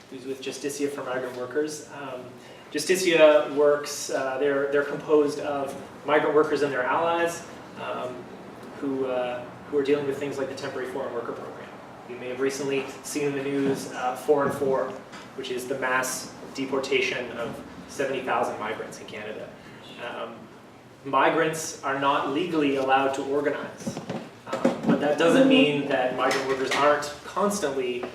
who's with Justicia for Migrant Workers. Justicia works, they're composed of migrant workers and their allies who are dealing with things like the Temporary Foreign Worker Program. You may have recently seen in the news 4-4, which is the mass deportation of 70,000 migrants in Canada. Migrants are not legally allowed to organize, but that doesn't mean that migrant workers aren't constantly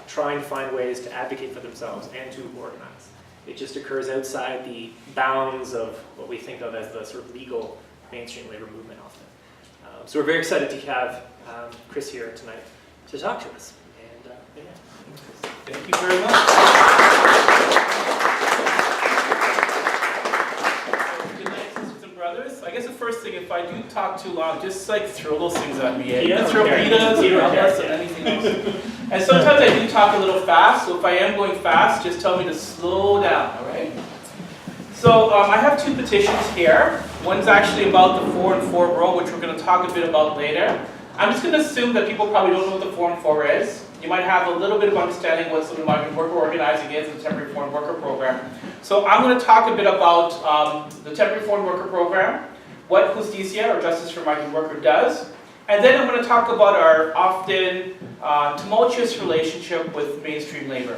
trying to find ways to advocate for themselves and to organize. It just occurs outside the bounds of what we think of as the sort of legal mainstream labor movement often. So we're very excited to have Chris here tonight to talk to us. And yeah. Thank you very much. Good night, sisters and brothers. I guess the first thing, if I do talk too long, just like throw those things at me. You can throw Ritas or Ellis or anything else. And sometimes I do talk a little fast, so if I am going fast, just tell me to slow down, all right? So I have two petitions here. One's actually about the 4-4 rule, which we're going to talk a bit about later. I'm just going to assume that people probably don't know what the 4-4 is. You might have a little bit of understanding what some of migrant worker organizing is in the Temporary Foreign Worker Program. So I'm going to talk a bit about the Temporary Foreign Worker Program, what Justicia, or Justice for Migrant Worker, does, and then I'm going to talk about our often tumultuous relationship with mainstream labor.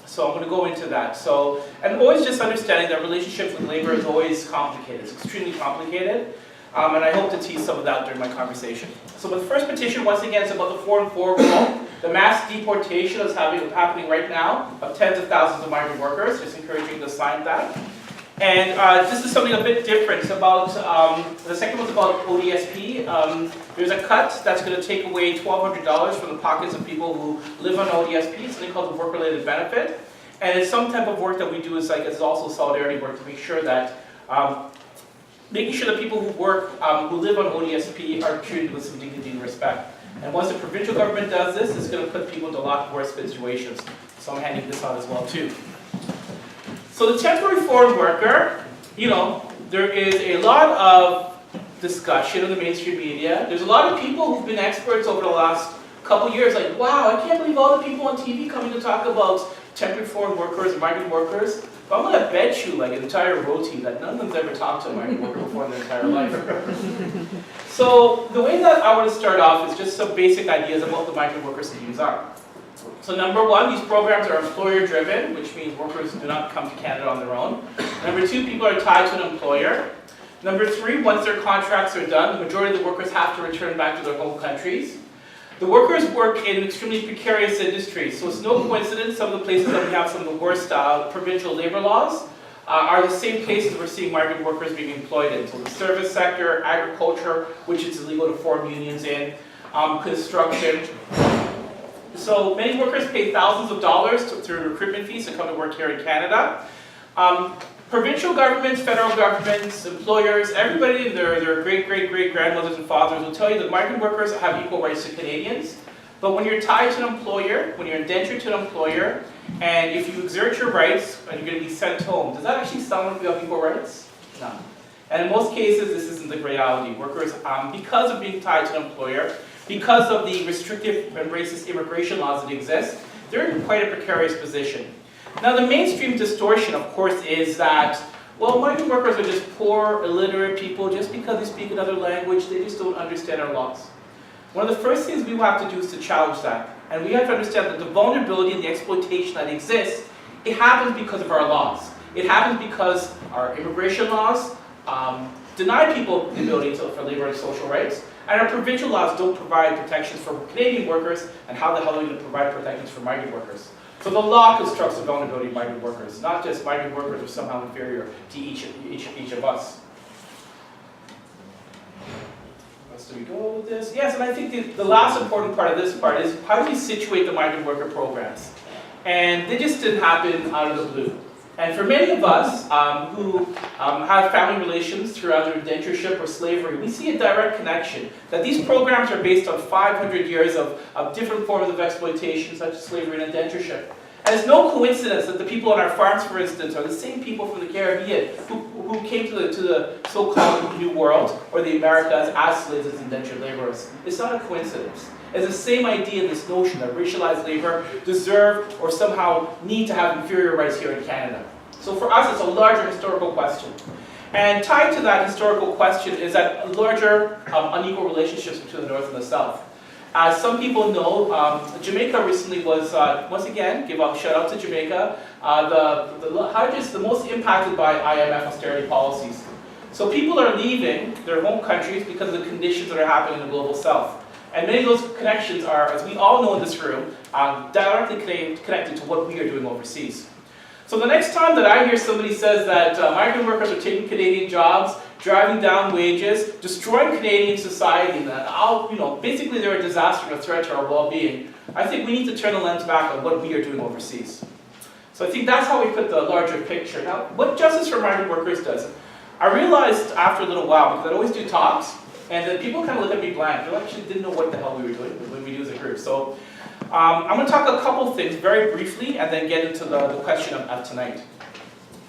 So I'm going to go into that. So, and always just understanding that relationships with labor is always complicated. It's extremely complicated. And I hope to tease some of that during my conversation. So the first petition, once again, is about the 4-4 rule, the mass deportation that's happening right now of tens of thousands of migrant workers. Just encouraging you to sign that. And this is something a bit different. It's about, the second one's about ODSP. There's a cut that's going to take away $1,200 from the pockets of people who live on ODSP. It's something called the work-related benefit. And it's some type of work that we do is like, it's also solidarity work to make sure that, making sure that people who work, who live on ODSP are treated with some dignity and respect. And once the provincial government does this, it's going to put people into a lot worse situations. So I'm handing this out as well too. So the temporary foreign worker, you know, there is a lot of discussion in the mainstream media. There's a lot of people who've been experts over the last couple years, like, wow, I can't believe all the people on TV coming to talk about temporary foreign workers, migrant workers. But I'm going to bet you, like an entire row team, that none of them's ever talked to a migrant worker before in their entire life. So the way that I want to start off is just some basic ideas of what the migrant worker schemes are. So number one, these programs are employer-driven, which means workers do not come to Canada on their own. Number two, people are tied to an employer. Number three, once their contracts are done, the majority of the workers have to return back to their home countries. The workers work in extremely precarious industries, so it's no coincidence some of the places that we have some of the worst provincial labor laws are the same places we're seeing migrant workers being employed in. So the service sector, agriculture, which it's illegal to form unions in, construction. So many workers pay thousands of dollars through recruitment fees to come to work here in Canada. Provincial governments, federal governments, employers, everybody and their great-great-great-grandmothers and fathers will tell you that migrant workers have equal rights to Canadians. But when you're tied to an employer, when you're indentured to an employer, and if you exert your rights and you're going to be sent home, does that actually sound like you have equal rights? No. And in most cases, this isn't the reality. Workers, because of being tied to an employer, because of the restrictive and racist immigration laws that exist, they're in quite a precarious position. Now the mainstream distortion, of course, is that, well, migrant workers are just poor, illiterate people. Just because they speak another language, they just don't understand our laws. One of the first things we will have to do is to challenge that. And we have to understand that the vulnerability and the exploitation that exists, it happens because of our laws. It happens because our immigration laws deny people the ability for labor and social rights. And our provincial laws don't provide protections for Canadian workers, and how the hell are we going to provide protections for migrant workers? So the law constructs the vulnerability of migrant workers, not just migrant workers are somehow inferior to each of us. Where else do we go with this? Yes, and I think the last important part of this part is how do we situate the migrant worker programs? And they just didn't happen out of the blue. And for many of us who have family relations through either indentureship or slavery, we see a direct connection that these programs are based on 500 years of different forms of exploitation, such as slavery and indentureship. And it's no coincidence that the people on our farms, for instance, are the same people from the Caribbean who came to the so-called New World, or the Americas, as slaves, as indentured laborers. It's not a coincidence. is the same idea, this notion that racialized labor deserve or somehow need to have inferior rights here in Canada. So for us, it's a larger historical question. And tied to that historical question is that larger unequal relationships between the North and the South. As some people know, Jamaica recently was, once again, give a shout out to Jamaica, the most impacted by IMF austerity policies. So people are leaving their home countries because of the conditions that are happening in the global South. And many of those connections are, as we all know in this room, directly connected to what we are doing overseas. So the next time that I hear somebody says that migrant workers are taking Canadian jobs, driving down wages, destroying Canadian society, and that basically they're a disaster and a threat to our well-being, I think we need to turn the lens back on what we are doing overseas. So I think that's how we put the larger picture. Now, what Justice for Migrant Workers does, I realized after a little while, because I always do talks, and then people kind of look at me blank. They actually didn't know what the hell we were doing when we do as a group. So I'm going to talk a couple things very briefly and then get into the question of tonight.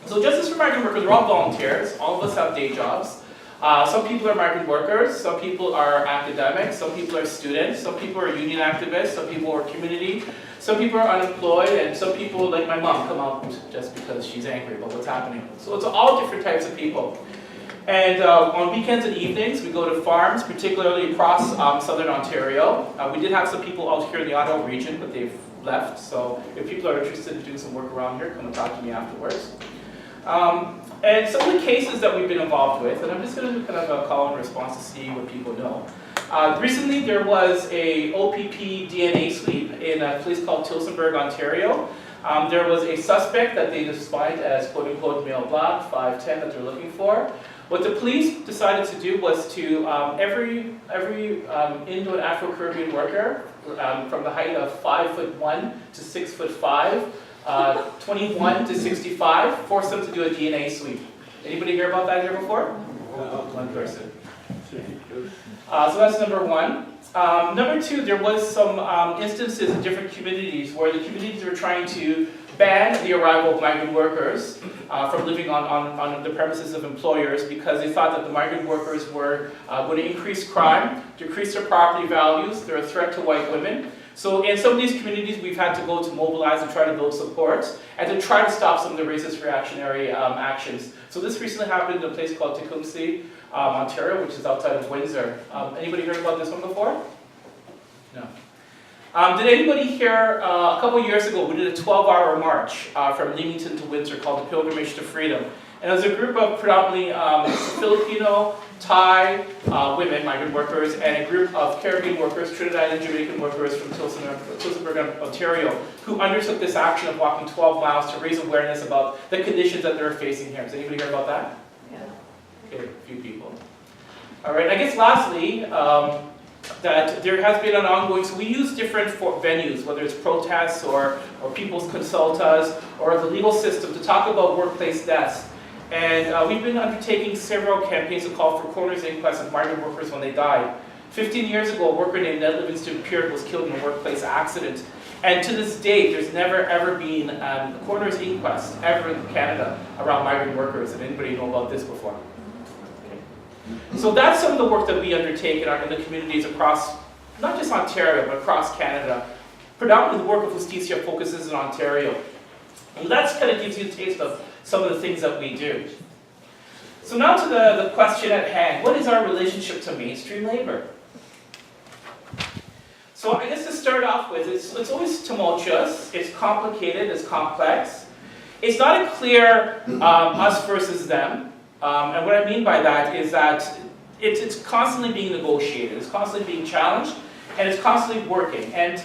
So Justice for Migrant Workers, we're all volunteers. All of us have day jobs. Some people are migrant workers, some people are academics, some people are students, some people are union activists, some people are community, some people are unemployed, and some people, like my mom, come out just because she's angry about what's happening. So it's all different types of people. And on weekends and evenings, we go to farms, particularly across southern Ontario. We did have some people out here in the Ottawa region, but they've left. So if people are interested in doing some work around here, come and talk to me afterwards. And some of the cases that we've been involved with, and I'm just going to do kind of a call and response to see what people know. Recently, there was a OPP DNA sweep in a place called Tillsonburg, Ontario. There was a suspect that they defined as quote-unquote male black, 5'10", that they're looking for. What the police decided to do was to every Indo and Afro-Caribbean worker from the height of 5'1" to 6'5", 21 to 65, force them to do a DNA sweep. Anybody hear about that here before? One person. So that's number one. Number two, there was some instances in different communities where the communities were trying to ban the arrival of migrant workers from living on the premises of employers because they thought that the migrant workers were going to increase crime, decrease their property values, they're a threat to white women. So in some of these communities, we've had to go to mobilize and try to build support and to try to stop some of the racist reactionary actions. So this recently happened in a place called Tecumseh, Ontario, which is outside of Windsor. Anybody heard about this one before? No. Did anybody hear, a couple years ago, we did a 12-hour march from Leamington to Windsor called the Pilgrimage to Freedom. And it was a group of predominantly Filipino, Thai women, migrant workers, and a group of Caribbean workers, Trinidad and Jamaican workers from Tillsonburg, Ontario, who undertook this action of walking 12 miles to raise awareness about the conditions that they're facing here. Does anybody hear about that? Yeah. Okay, a few people. All right, I guess lastly, that there has been an ongoing, so we use different venues, whether it's protests or people's consultas or the legal system to talk about workplace deaths. And we've been undertaking several campaigns to call for coroner's inquests of migrant workers when they died. 15 years ago, a worker named Ned Livingston Peart was killed in a workplace accident. And to this date, there's never ever been a coroner's inquest ever in Canada around migrant workers. Did anybody know about this before? So that's some of the work that we undertake in the communities across, not just Ontario, but across Canada. Predominantly the work of Justicia focuses in Ontario. And that kind of gives you a taste of some of the things that we do. So now to the question at hand. What is our relationship to mainstream labor? So I guess to start off with, it's always tumultuous, it's complicated, it's complex. It's not a clear us versus them. And what I mean by that is that it's constantly being negotiated, it's constantly being challenged, and it's constantly working. And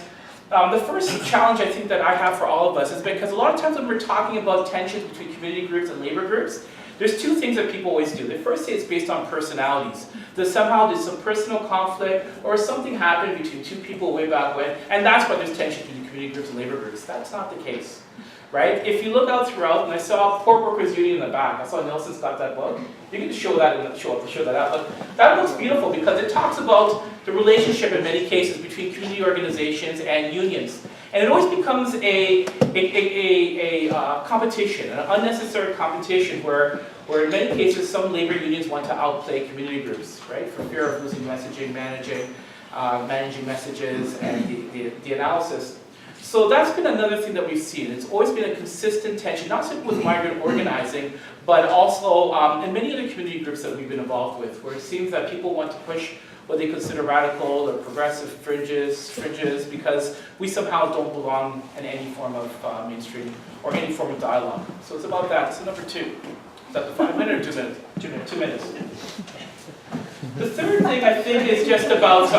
the first challenge I think that I have for all of us is because a lot of times when we're talking about tensions between community groups and labor groups, there's two things that people always do. They first say it's based on personalities. That somehow there's some personal conflict or something happened between two people way back when, and that's why there's tension between community groups and labor groups. That's not the case. Right? If you look out throughout, and I saw Port Workers Union in the back, I saw Nelson's got that book. You can show that in the show that out. But that book's beautiful because it talks about the relationship in many cases between community organizations and unions. And it always becomes a competition, an unnecessary competition where in many cases some labor unions want to outplay community groups, right? For fear of losing messaging, managing. managing messages, and the analysis. So that's been another thing that we've seen. It's always been a consistent tension, not simply with migrant organizing, but also in many other community groups that we've been involved with, where it seems that people want to push what they consider radical or progressive fringes, because we somehow don't belong in any form of mainstream or any form of dialogue. So it's about that. So number 2. Is that the 5 minutes or 2 minutes? 2 minutes. 2 minutes. The third thing I think is just about,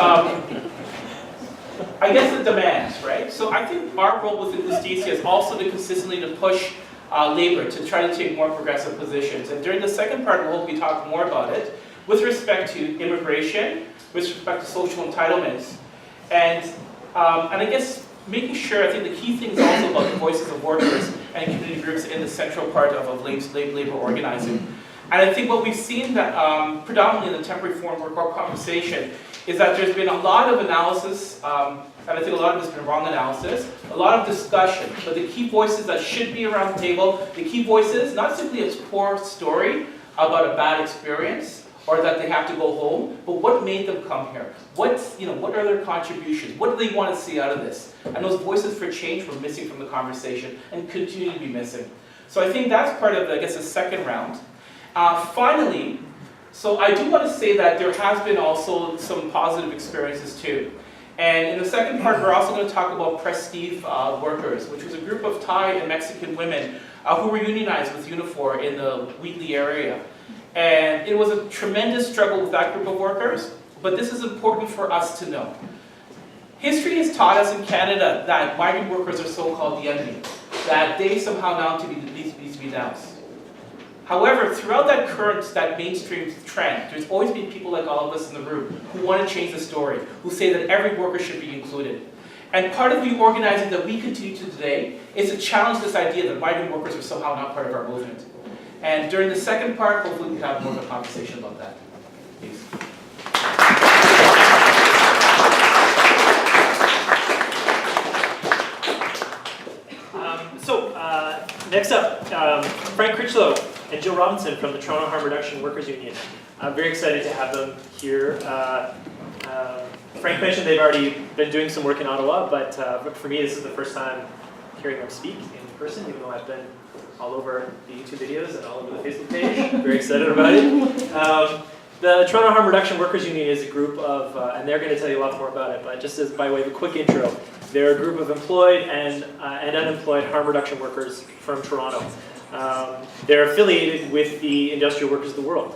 I guess, the demands, right? So I think our role within this DC is also to consistently to push labor to try to take more progressive positions. And during the second part, we'll be talking more about it with respect to immigration, with respect to social entitlements, and I guess making sure, I think the key thing is also about the voices of workers and community groups in the central part of labor organizing. And I think what we've seen that predominantly in the temporary foreign worker conversation is that there's been a lot of analysis, and I think a lot of it's been wrong analysis, a lot of discussion, but the key voices that should be around the table, the key voices, not simply a poor story about a bad experience, or that they have to go home, but what made them come here? What are their contributions? What do they want to see out of this? And those voices for change were missing from the conversation and continue to be missing. So I think that's part of, I guess, the second round. Finally, so I do want to say that there has been also some positive experiences too. And in the second part, we're also going to talk about Prestige workers, which was a group of Thai and Mexican women who were unionized with Unifor in the Wheatley area. And it was a tremendous struggle with that group of workers, but this is important for us to know. History has taught us in Canada that migrant workers are so-called the enemy, that they somehow now needs to be denounced. However, throughout that mainstream trend, there's always been people like all of us in the room who want to change the story, who say that every worker should be included. And part of the organizing that we continue to today is to challenge this idea that migrant workers are somehow not part of our movement. And during the second part, hopefully we can have more of a conversation about that. Please. Next up, Frank Critchlow and Jill Robinson from the Toronto Harm Reduction Workers Union. I'm very excited to have them here. Frank mentioned they've already been doing some work in Ottawa, but for me this is the first time hearing them speak in person, even though I've been all over the YouTube videos and all over the Facebook page. I'm very excited about it. The Toronto Harm Reduction Workers Union is a group of, and they're going to tell you lots more about it, but just as by way of a quick intro, they're a group of employed and unemployed harm reduction workers from Toronto. They're affiliated with the Industrial Workers of the World.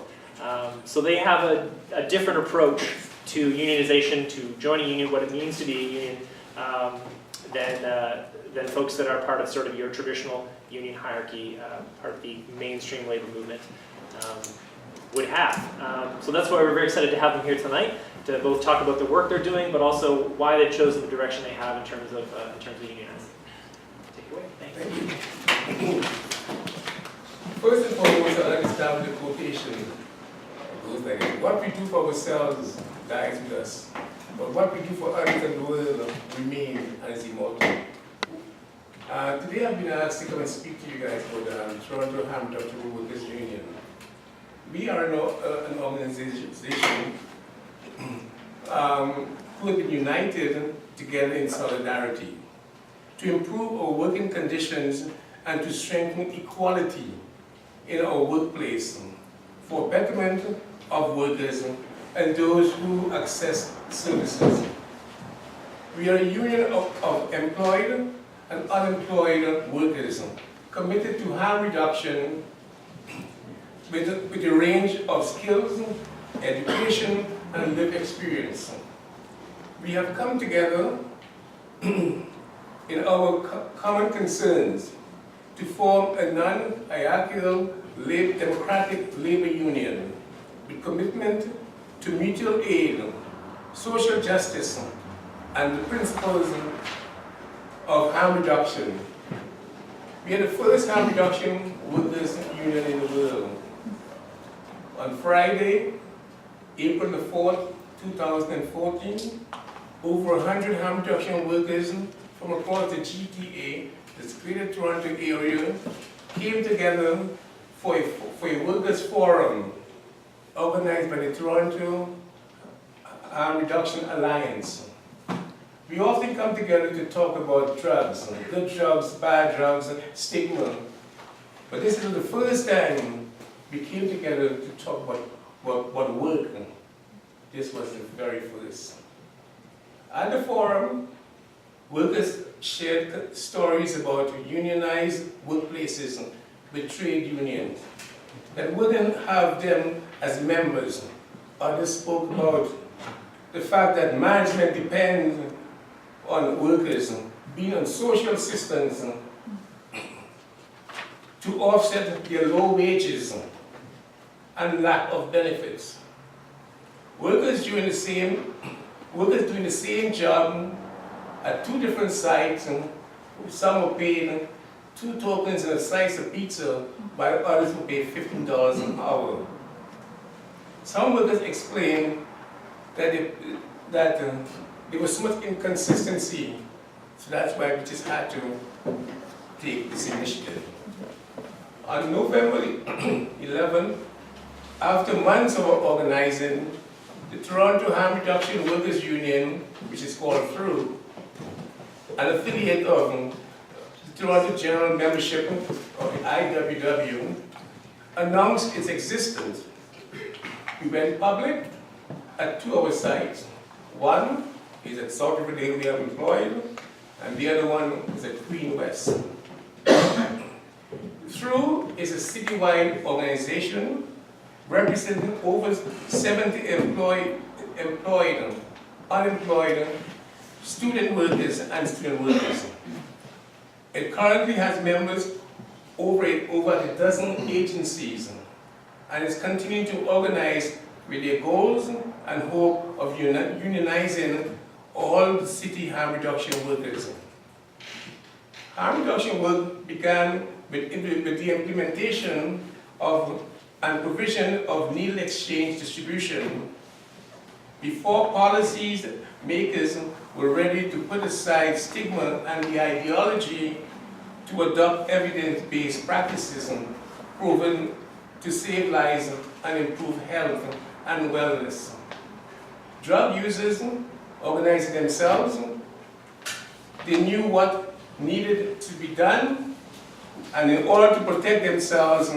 So they have a different approach to unionization, to joining a union, what it means to be a union, than folks that are part of sort of your traditional union hierarchy, part of the mainstream labor movement would have. So that's why we're very excited to have them here tonight, to both talk about the work they're doing, but also why they've chosen the direction they have in terms of unionizing. Take it away. Thank you. First and foremost, I'd like to start with a quotation. It goes like this: what we do for ourselves dies with us, but what we do for others and the world remains and is immortal. Today I've been asked to come and speak to you guys for the Toronto Harm Reduction Workers Union. We are an organization who have been united together in solidarity to improve our working conditions and to strengthen equality in our workplace for betterment of workers and those who access services. We are a union of employed and unemployed workers committed to harm reduction with a range of skills, education, and lived experience. We have come together in our common concerns to form a non-hierarchical democratic labor union with commitment to mutual aid, social justice, and the principles of harm reduction. We are the first harm reduction workers union in the world. On Friday, April the 4th, 2014, over 100 harm reduction workers from across the GTA, the Greater Toronto area, came together for a workers' forum organized by the Toronto Harm Reduction Alliance. We often come together to talk about drugs, good drugs, bad drugs, stigma. But this is the first time we came together to talk about work. This was the very first. At the forum, workers shared stories about unionized workplaces with trade unions that wouldn't have them as members. Others spoke about the fact that management depends on workers being on social assistance to offset their low wages and lack of benefits. Workers doing the same job at two different sites, some were paid 2 tokens and a slice of pizza, while others were paid $15 an hour. Some workers explained that there was so much inconsistency, so that's why we just had to take this initiative. On November 11, after months of organizing, the Toronto Harm Reduction Workers Union, which is called THRU, an affiliate of the Toronto General Membership of the IWW, announced its existence. We went public at 2 of our sites. One is at South Riverdale we are employed, and the other one is at Queen West. THRU is a citywide organization representing over 70 employed, unemployed, student workers and student workers. It currently has members over a dozen agencies and is continuing to organize with their goals and hope of unionizing all the city harm reduction workers. Harm reduction work began with the implementation of and provision of needle exchange distribution before policies makers were ready to put aside stigma and the ideology to adopt evidence-based practices proven to save lives and improve health and wellness. Drug users organizing themselves, they knew what needed to be done, and in order to protect themselves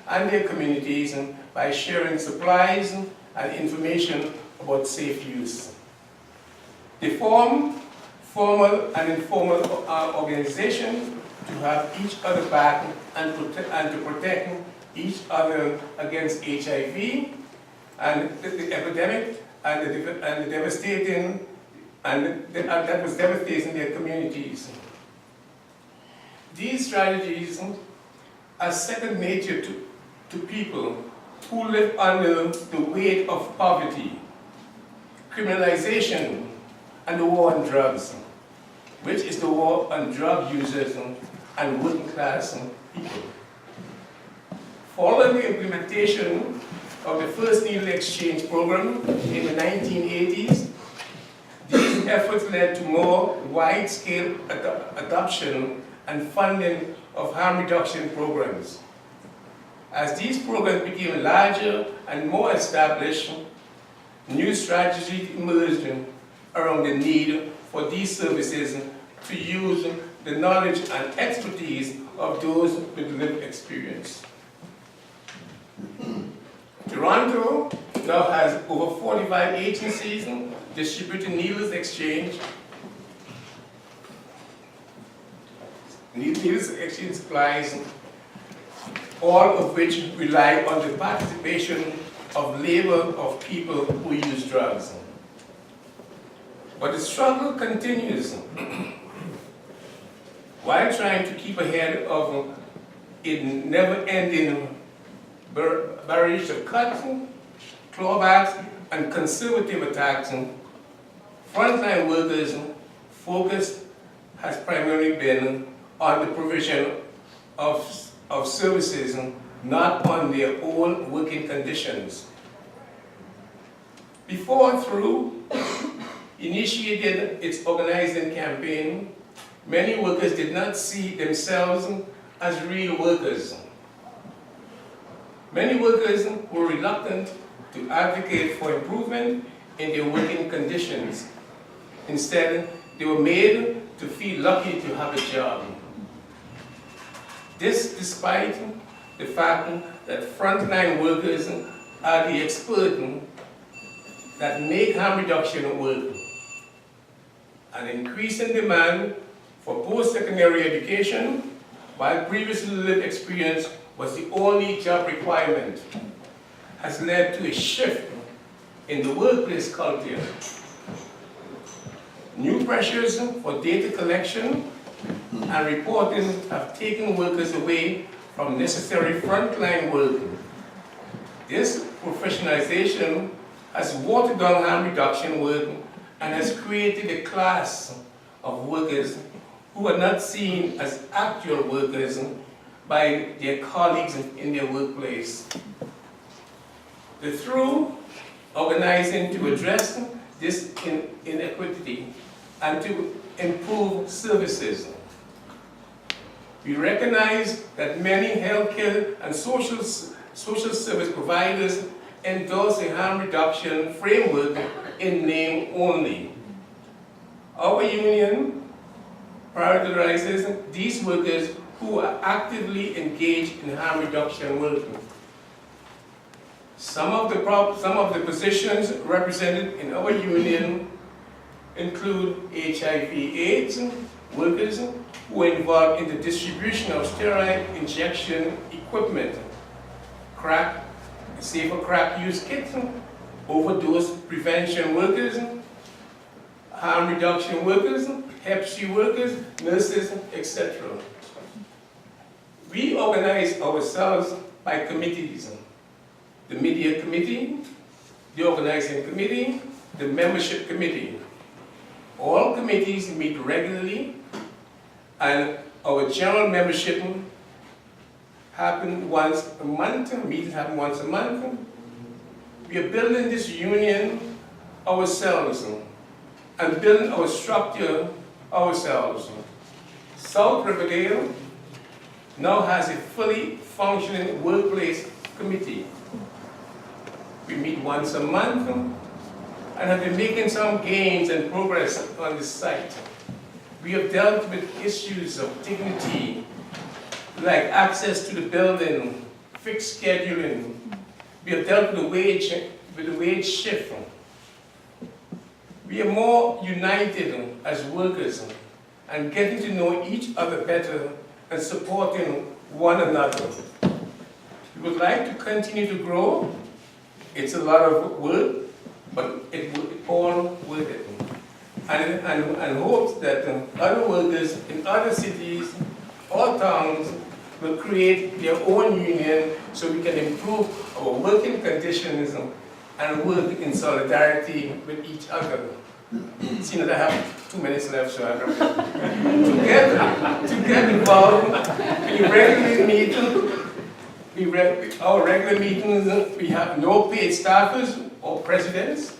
and their communities by sharing supplies and information about safe use. They form formal and informal organizations to have each other back and to protect each other against HIV and the epidemic and the devastating that was devastating their communities. These strategies are second nature to people who live under the weight of poverty, criminalization, and the war on drugs, which is the war on drug users and working class people. Following the implementation of the first needle exchange program in the 1980s, these efforts led to more wide-scale adoption and funding of harm reduction programs. As these programs became larger and more established, new strategies emerged around the need for these services to use the knowledge and expertise of those with lived experience. Toronto now has over 45 agencies distributing needles exchange supplies, all of which rely on the participation of labor of people who use drugs. But the struggle continues. While trying to keep ahead of a never-ending barrage of cuts, clawbacks, and conservative attacks, frontline workers' focus has primarily been on the provision of services, not on their own working conditions. Before THRU initiated its organizing campaign, many workers did not see themselves as real workers. Many workers were reluctant to advocate for improvement in their working conditions. Instead, they were made to feel lucky to have a job. This despite the fact that frontline workers are the experts that make harm reduction work. An increasing demand for post-secondary education, while previously lived experience was the only job requirement, has led to a shift in the workplace culture. New pressures for data collection and reporting have taken workers away from necessary frontline work. This professionalization has watered down harm reduction work and has created a class of workers who are not seen as actual workers by their colleagues in their workplace. Through organizing to address this inequity and to improve services, we recognize that many healthcare and social service providers endorse a harm reduction framework in name only. Our union prioritizes these workers who are actively engaged in harm reduction work. Some of the positions represented in our union include HIV/AIDS workers who are involved in the distribution of steroid injection equipment, safer crack use kits, overdose prevention workers, harm reduction workers, Hep C workers, nurses, etc. We organize ourselves by committees: the media committee, the organizing committee, the membership committee. All committees meet regularly, and our general membership happen once a month. Meetings happen once a month. We are building this union ourselves and building our structure ourselves. South Riverdale now has a fully functioning workplace committee. We meet once a month and have been making some gains and progress on this site. We have dealt with issues of dignity, like access to the building, fixed scheduling. We have dealt with the wage shift. We are more united as workers and getting to know each other better and supporting one another. We would like to continue to grow. It's a lot of work, but it's all worth it. And hopes that other workers in other cities or towns will create their own union so we can improve our working conditions and work in solidarity with each other. Seeing that I have 2 minutes left, so I'm to get involved, we regularly meet. Our regular meetings, we have no paid staffers or presidents.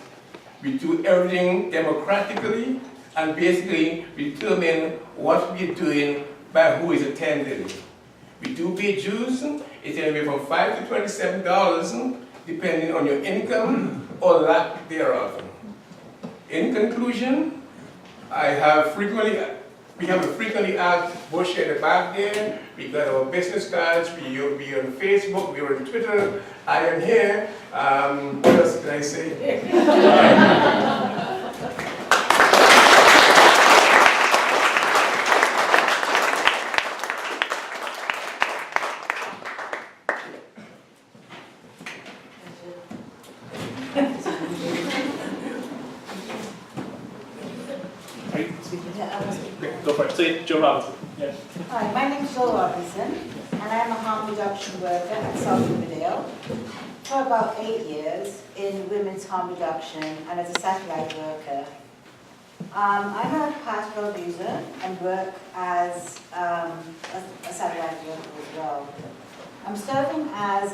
We do everything democratically, and basically we determine what we're doing by who is attending. We do pay dues. It's anywhere from $5 to $27, depending on your income or lack thereof. In conclusion, we have a frequently asked bush at the back there. We got our business cards. We are on Facebook. We are on Twitter. I am here. What else can I say? Go for it. So, Joe Robinson. Yeah. Hi, my name is Joe Robinson, and I am a harm reduction worker at South Riverdale for about 8 years in women's harm reduction and as a satellite worker. I'm a pastoral abuser and work as a satellite worker as well. I'm serving as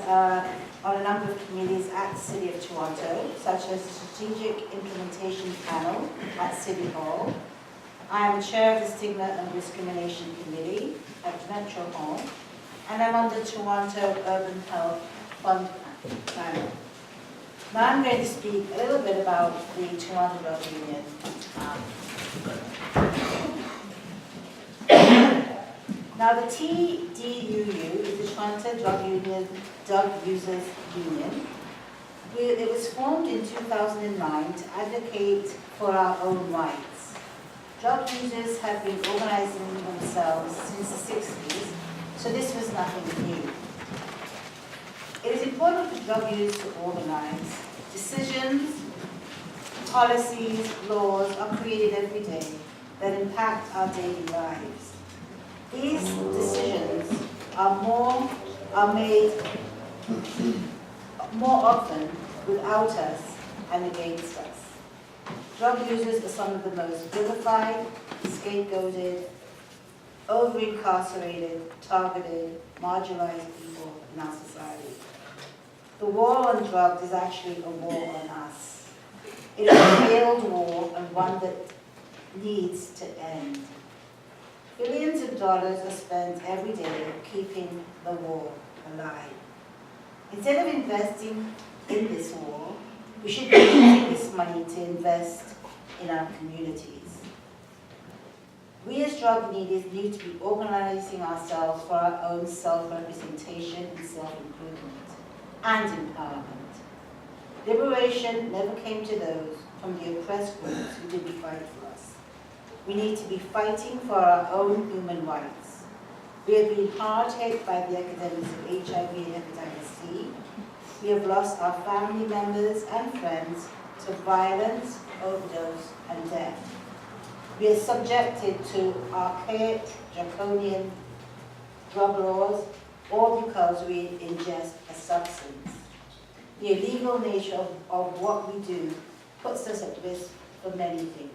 on a number of committees at the City of Toronto, such as the Strategic Implementation Panel at City Hall. I am chair of the Stigma and Discrimination Committee at Metro Hall, and I'm on the Toronto Urban Health Fund panel. Now I'm going to speak a little bit about the Toronto Drug Union. Now the TDUU is the Toronto Drug Users Union. It was formed in 2009 to advocate for our own rights. Drug users have been organizing themselves since the 60s, so this was nothing new. It is important for drug users to organize. Decisions, policies, laws are created every day that impact our daily lives. These decisions are made more often without us and against us. Drug users are some of the most vilified, scapegoated, over-incarcerated, targeted, marginalized people in our society. The war on drugs is actually a war on us. It is a failed war and one that needs to end. Billions of dollars are spent every day keeping the war alive. Instead of investing in this war, we should be using this money to invest in our communities. We as drug leaders need to be organizing ourselves for our own self-representation and self-improvement and empowerment. Liberation never came to those from the oppressed groups who didn't fight for us. We need to be fighting for our own human rights. We have been hard hit by the epidemics of HIV and hepatitis C. We have lost our family members and friends to violence, overdose, and death. We are subjected to archaic, draconian drug laws, all because we ingest a substance. The illegal nature of what we do puts us at risk for many things.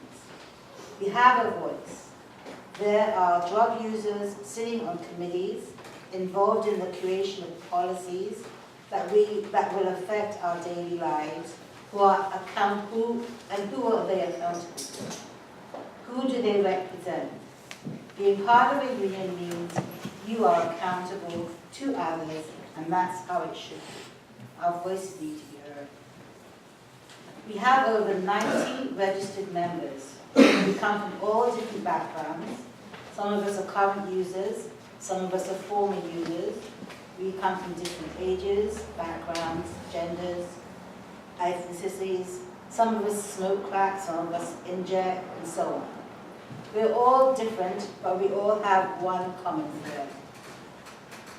We have a voice. There are drug users sitting on committees involved in the creation of policies that will affect our daily lives. Who are they accountable to? Who do they represent? Being part of a union means you are accountable to others, and that's how it should be. Our voices need to be heard. We have over 90 registered members. We come from all different backgrounds. Some of us are current users, some of us are former users. We come from different ages, backgrounds, genders, ethnicities. Some of us smoke crack, some of us inject, and so on. We're all different, but we all have one common thread.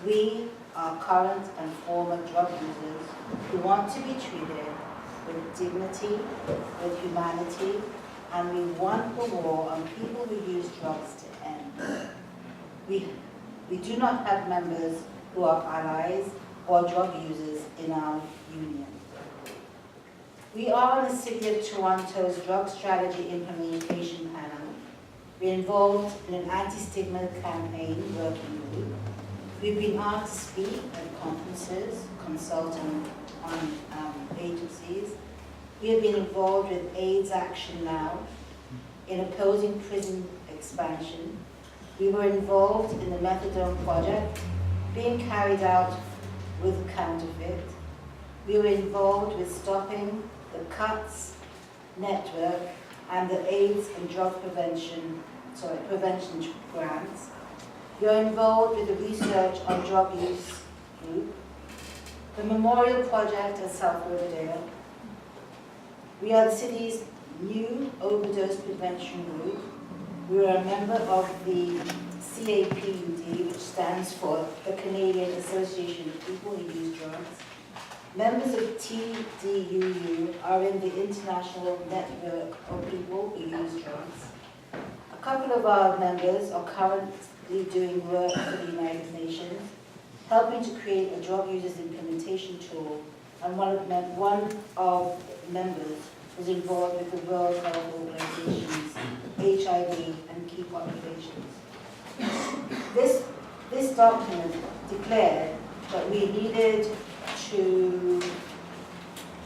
We are current and former drug users who want to be treated with dignity, with humanity, and we want the war on people who use drugs to end. We do not have members who are allies or drug users in our union. We are on the City of Toronto's Drug Strategy Implementation Panel. We're involved in an anti-stigma campaign working group. We've been asked to speak at conferences, consulting on agencies. We have been involved with AIDS Action Now, in opposing prison expansion. We were involved in the methadone project being carried out with counterfeit. We were involved with stopping the CUTS network and the AIDS and drug prevention grants. We are involved with the research on drug use group, the Memorial Project at South Riverdale. We are the city's new overdose prevention group. We are a member of the CAPUD, which stands for the Canadian Association of People Who Use Drugs. Members of TDUU are in the international network of people who use drugs. A couple of our members are currently doing work for the United Nations, helping to create a drug users implementation tool, and one of the members was involved with the World Health Organization's HIV and key populations. This document declared that we needed to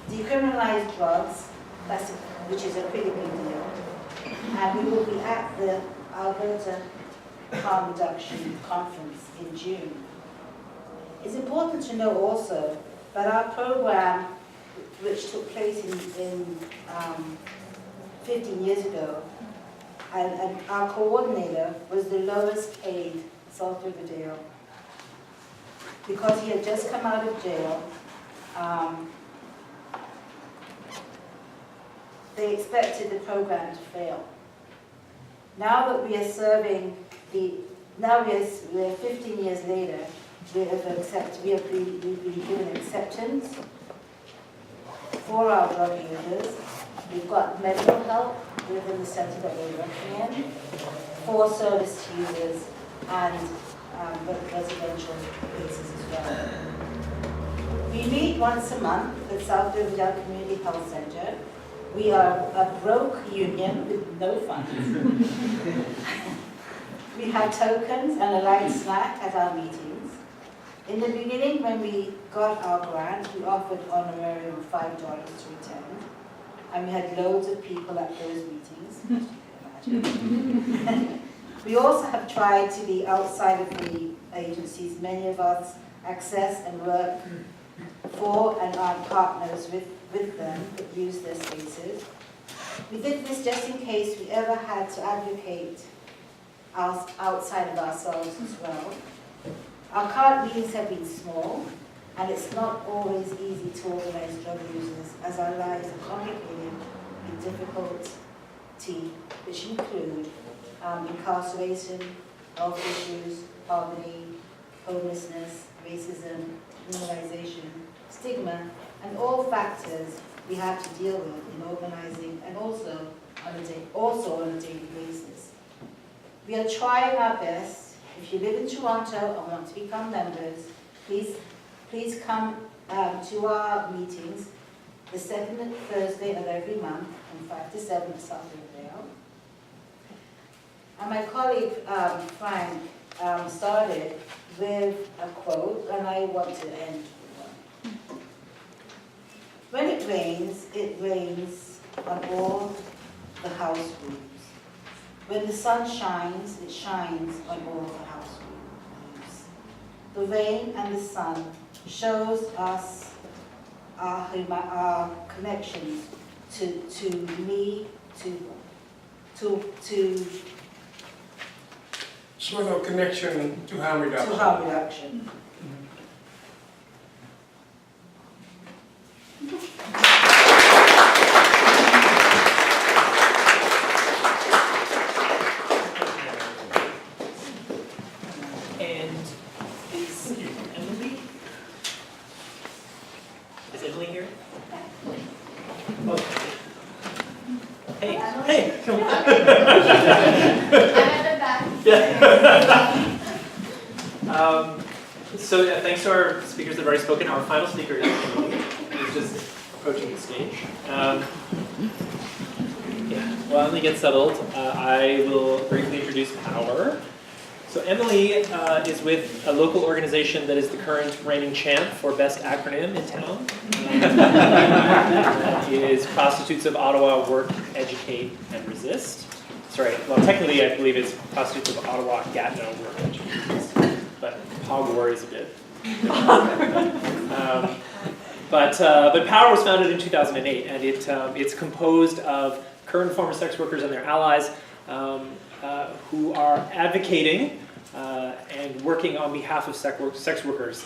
decriminalize drugs, which is a pretty big deal, and we will be at the Alberta Harm Reduction Conference in June. It's important to know also that our program which took place in 15 years ago, and our coordinator was the lowest paid South Riverdale. Because he had just come out of jail, they expected the program to fail. Now that we are serving we're 15 years later, we've been given acceptance for our drug users. We've got medical help within the center that we're working in, for service users, and residential places as well. We meet once a month at South Riverdale Community Health Center. We are a broke union with no funds. We have tokens and a light snack at our meetings. In the beginning, when we got our grant, we offered honorarium of $5 to attend. And we had loads of people at those meetings, as you can imagine. We also have tried to be outside of the agencies. Many of us access and work for and are partners with them that use their spaces. We did this just in case we ever had to advocate outside of ourselves as well. Our current meetings have been small, and it's not always easy to organize drug users, as our lives are complicated with difficulty, which include incarceration, health issues, poverty, homelessness, racism, criminalization, stigma, and all factors we have to deal with in organizing and also on a daily basis. We are trying our best. If you live in Toronto and want to become members, please come to our meetings the second Thursday of every month from 5 to 7 at South Riverdale. And my colleague Frank started with a quote, and I want to end with one. When it rains on all the house roofs. When the sun shines, it shines on all the house roofs. The rain and the sun shows us our connections to shows our connection to harm reduction. To harm reduction. And is Emily here? Oh. Hey, come on. So thanks to our speakers that have already spoken. Our final speaker is Emily, who's just approaching the stage. While Emily gets settled, I will briefly introduce Power. So Emily is with a local organization that is the current reigning champ for best acronym in town. That is Prostitutes of Ottawa Work, Educate, and Resist. Sorry, well technically I believe it's Prostitutes of Ottawa, Gatineau, Work, Educate, and Resist. But Hog War is a bit. But Power was founded in 2008, and it's composed of current former sex workers and their allies who are advocating and working on behalf of sex workers.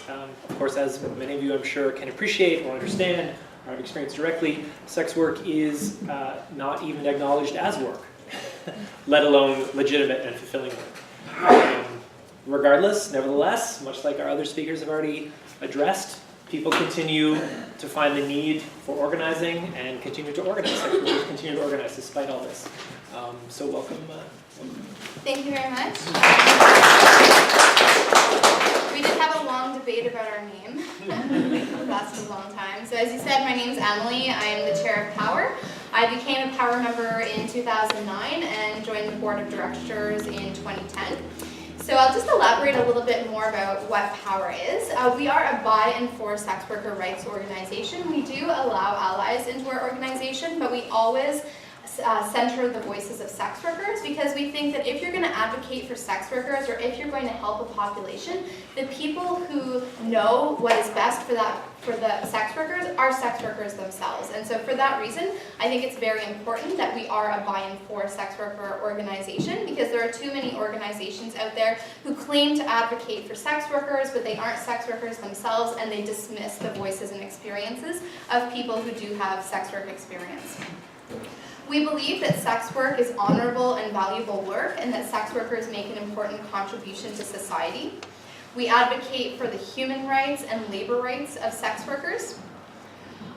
Of course, as many of you I'm sure can appreciate or understand or have experienced directly, sex work is not even acknowledged as work, let alone legitimate and fulfilling work. Regardless, nevertheless, much like our other speakers have already addressed, people continue to find the need for organizing and continue to organize. Sex workers continue to organize despite all this. So welcome. Thank you very much. We did have a long debate about our name. It lasted a long time. So as you said, my name's Emily. I am the chair of Power. I became a Power member in 2009 and joined the board of directors in 2010. So I'll just elaborate a little bit more about what Power is. We are a by and for sex worker rights organization. We do allow allies into our organization, but we always center the voices of sex workers, because we think that if you're going to advocate for sex workers, or if you're going to help a population, the people who know what is best for the sex workers are sex workers themselves. And so for that reason, I think it's very important that we are a by and for sex worker organization, because there are too many organizations out there who claim to advocate for sex workers, but they aren't sex workers themselves, and they dismiss the voices and experiences of people who do have sex work experience. We believe that sex work is honorable and valuable work, and that sex workers make an important contribution to society. We advocate for the human rights and labor rights of sex workers.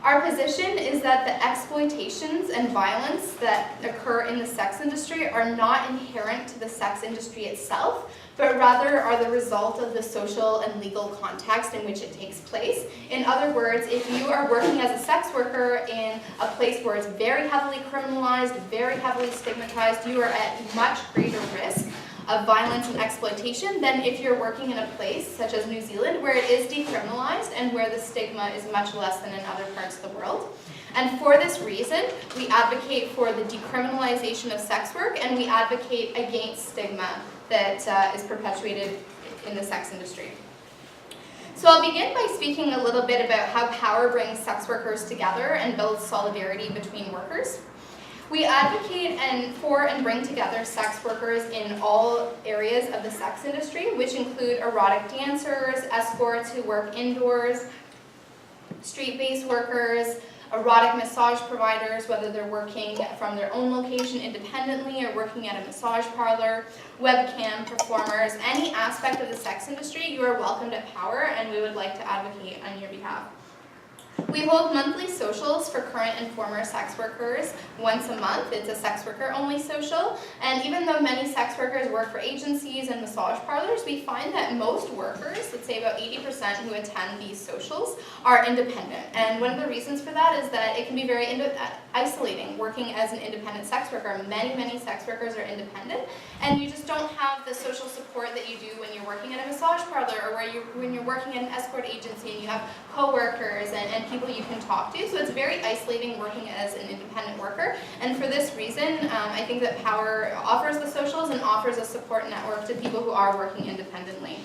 Our position is that the exploitations and violence that occur in the sex industry are not inherent to the sex industry itself, but rather are the result of the social and legal context in which it takes place. In other words, if you are working as a sex worker in a place where it's very heavily criminalized, very heavily stigmatized, you are at much greater risk of violence and exploitation than if you're working in a place such as New Zealand, where it is decriminalized and where the stigma is much less than in other parts of the world. And for this reason, we advocate for the decriminalization of sex work, and we advocate against stigma that is perpetuated in the sex industry. So I'll begin by speaking a little bit about how power brings sex workers together and builds solidarity between workers. We advocate for and bring together sex workers in all areas of the sex industry, which include erotic dancers, escorts who work indoors, street-based workers, erotic massage providers, whether they're working from their own location independently or working at a massage parlor, webcam performers, any aspect of the sex industry, you are welcomed at Power, and we would like to advocate on your behalf. We hold monthly socials for current and former sex workers once a month. It's a sex worker only social, and even though many sex workers work for agencies and massage parlors, we find that most workers, let's say about 80% who attend these socials, are independent. And one of the reasons for that is that it can be very isolating working as an independent sex worker. Many sex workers are independent, and you just don't have the social support that you do when you're working at a massage parlor, or when you're working at an escort agency and you have co-workers and people you can talk to. So it's very isolating working as an independent worker, and for this reason, I think that Power offers the socials and offers a support network to people who are working independently.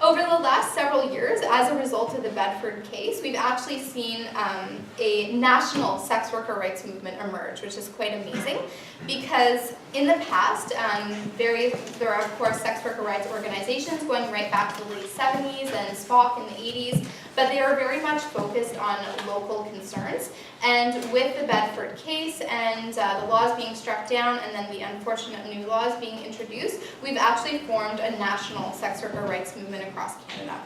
Over the last several years, as a result of the Bedford case, we've actually seen a national sex worker rights movement emerge, which is quite amazing, because in the past, there are of course sex worker rights organizations going right back to the late 70s and SPOC in the 80s, but they are very much focused on local concerns. And with the Bedford case and the laws being struck down and then the unfortunate new laws being introduced, we've actually formed a national sex worker rights movement across Canada.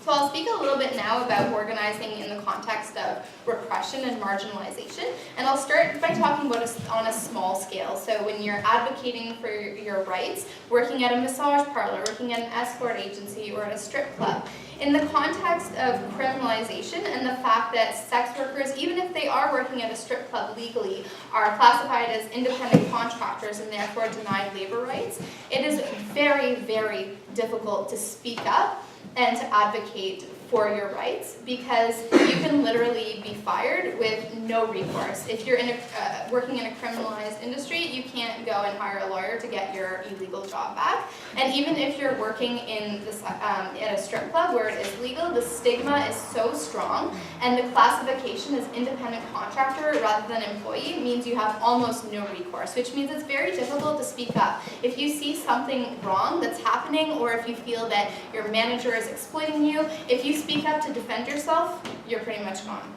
So I'll speak a little bit now about organizing in the context of repression and marginalization, and I'll start by talking about on a small scale. So when you're advocating for your rights, working at a massage parlor, working at an escort agency, or at a strip club, in the context of criminalization and the fact that sex workers, even if they are working at a strip club legally, are classified as independent contractors and therefore denied labor rights, it is very difficult to speak up and to advocate for your rights, because you can literally be fired with no recourse. If you're working in a criminalized industry, you can't go and hire a lawyer to get your illegal job back. And even if you're working in this, at a strip club where it is legal, the stigma is so strong, and the classification as independent contractor rather than employee means you have almost no recourse, which means it's very difficult to speak up. If you see something wrong that's happening, or if you feel that your manager is exploiting you, if you speak up to defend yourself, you're pretty much gone.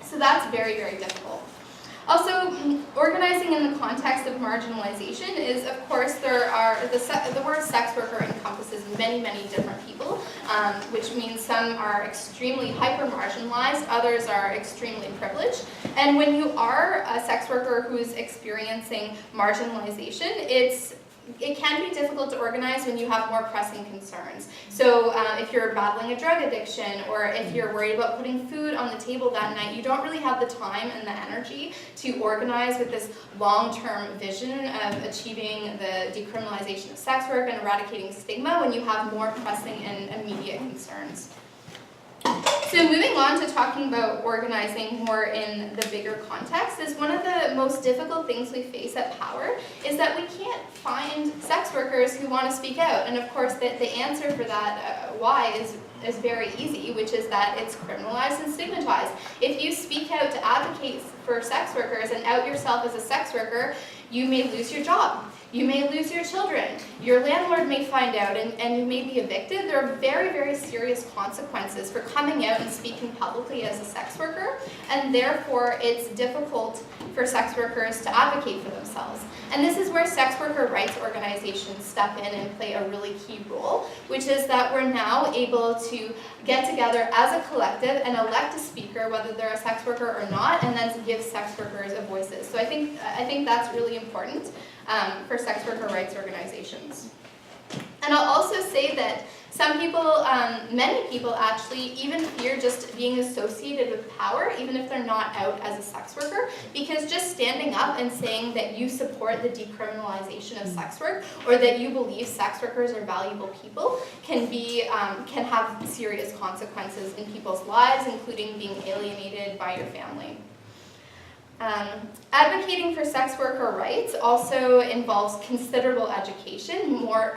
So that's very difficult. Also, organizing in the context of marginalization is, of course, the word sex worker encompasses many different people, which means some are extremely hyper-marginalized, others are extremely privileged. And when you are a sex worker who's experiencing marginalization, it can be difficult to organize when you have more pressing concerns. So if you're battling a drug addiction, or if you're worried about putting food on the table that night, you don't really have the time and the energy to organize with this long-term vision of achieving the decriminalization of sex work and eradicating stigma when you have more pressing and immediate concerns. So moving on to talking about organizing more in the bigger context, is one of the most difficult things we face at Power is that we can't find sex workers who want to speak out. And of course, the answer for that why is very easy, which is that it's criminalized and stigmatized. If you speak out to advocate for sex workers and out yourself as a sex worker, you may lose your job. You may lose your children. Your landlord may find out and you may be evicted. There are very, very serious consequences for coming out and speaking publicly as a sex worker, and therefore it's difficult for sex workers to advocate for themselves. And this is where sex worker rights organizations step in and play a really key role, which is that we're now able to get together as a collective and elect a speaker, whether they're a sex worker or not, and then to give sex workers a voices. So I think that's really important for sex worker rights organizations. And I'll also say that some people, many people actually, even fear just being associated with power, even if they're not out as a sex worker, because just standing up and saying that you support the decriminalization of sex work, or that you believe sex workers are valuable people, can have serious consequences in people's lives, including being alienated by your family. Advocating for sex worker rights also involves considerable education, more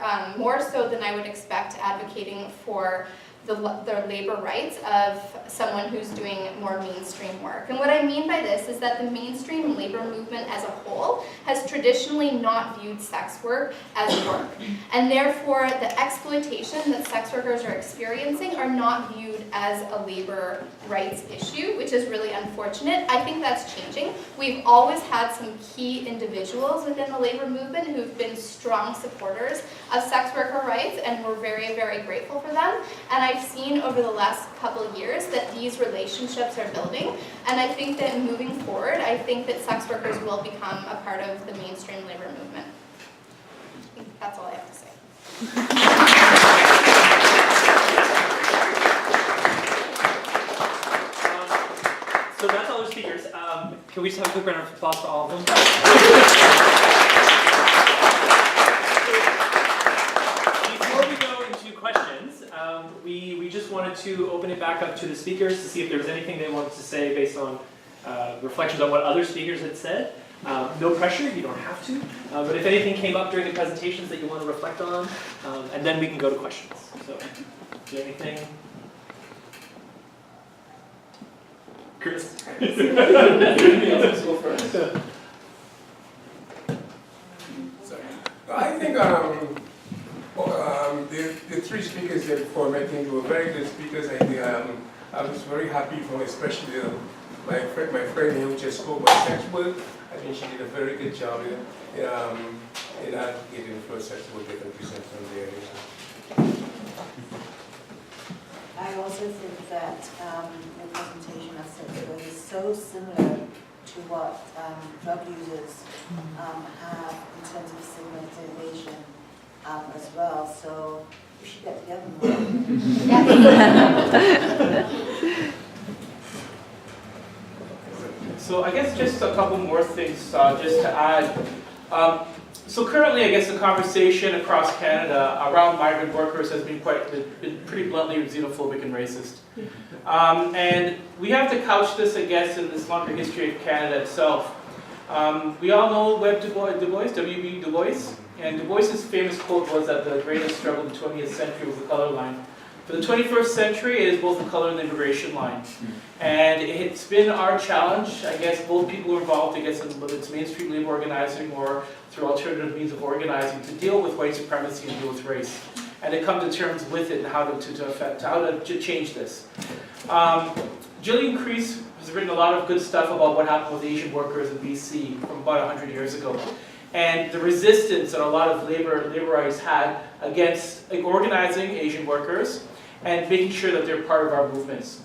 so than I would expect advocating for the labor rights of someone who's doing more mainstream work. And what I mean by this is that the mainstream labor movement as a whole has traditionally not viewed sex work as work. And therefore, the exploitation that sex workers are experiencing are not viewed as a labor rights issue, which is really unfortunate. I think that's changing. We've always had some key individuals within the labor movement who've been strong supporters of sex worker rights, and we're very, very grateful for them. And I've seen over the last couple of years that these relationships are building, and I think that moving forward, I think that sex workers will become a part of the mainstream labor movement. I think that's all I have to say. So that's all the speakers. Can we just have a quick round of applause for all of them? Before we go into questions, we just wanted to open it back up to the speakers to see if there was anything they wanted to say based on reflections on what other speakers had said. No pressure, you don't have to. But if anything came up during the presentations that you want to reflect on, and then we can go to questions. So, is there anything? Chris? Let's go first. I think the three speakers there before, I think were very good speakers. I was very happy for, especially my friend who just spoke about sex work. I think she did a very good job in advocating for sex work that represent from there. I also think that the presentation of sex work is so similar to what drug users have in terms of stigmatization as well. So we should get together more. So I guess just a couple more things just to add. So currently, I guess the conversation across Canada around migrant workers has been pretty bluntly xenophobic and racist. And we have to couch this, I guess, in this longer history of Canada itself. We all know W.B. Du Bois, and Du Bois's famous quote was that the greatest struggle of the 20th century was the color line. For the 21st century, it is both the color and the immigration line. And it's been our challenge, I guess, both people who are involved, I guess, whether it's mainstream labor organizing or through alternative means of organizing, to deal with white supremacy and deal with race. And to come to terms with it and how to change this. Gillian Crease has written a lot of good stuff about what happened with Asian workers in BC from about 100 years ago. And the resistance that a lot of laborites had against organizing Asian workers and making sure that they're part of our movements.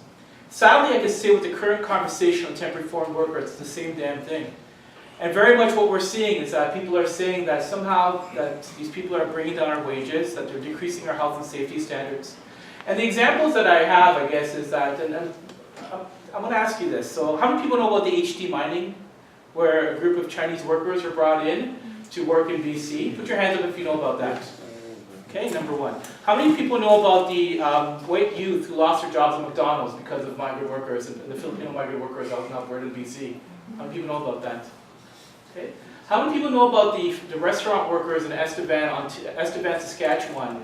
Sadly, I can say with the current conversation on temporary foreign workers, it's the same damn thing. And very much what we're seeing is that people are saying that somehow that these people are bringing down our wages, that they're decreasing our health and safety standards. And the examples that I have, I guess, is that, and I'm going to ask you this. So how many people know about the HD mining, where a group of Chinese workers were brought in to work in BC? Put your hands up if you know about that. Okay, number one. How many people know about the white youth who lost their jobs at McDonald's because of migrant workers and the Filipino migrant workers out in Alberta and BC? How many people know about that? Okay. How many people know about the restaurant workers in Estevan, Saskatchewan,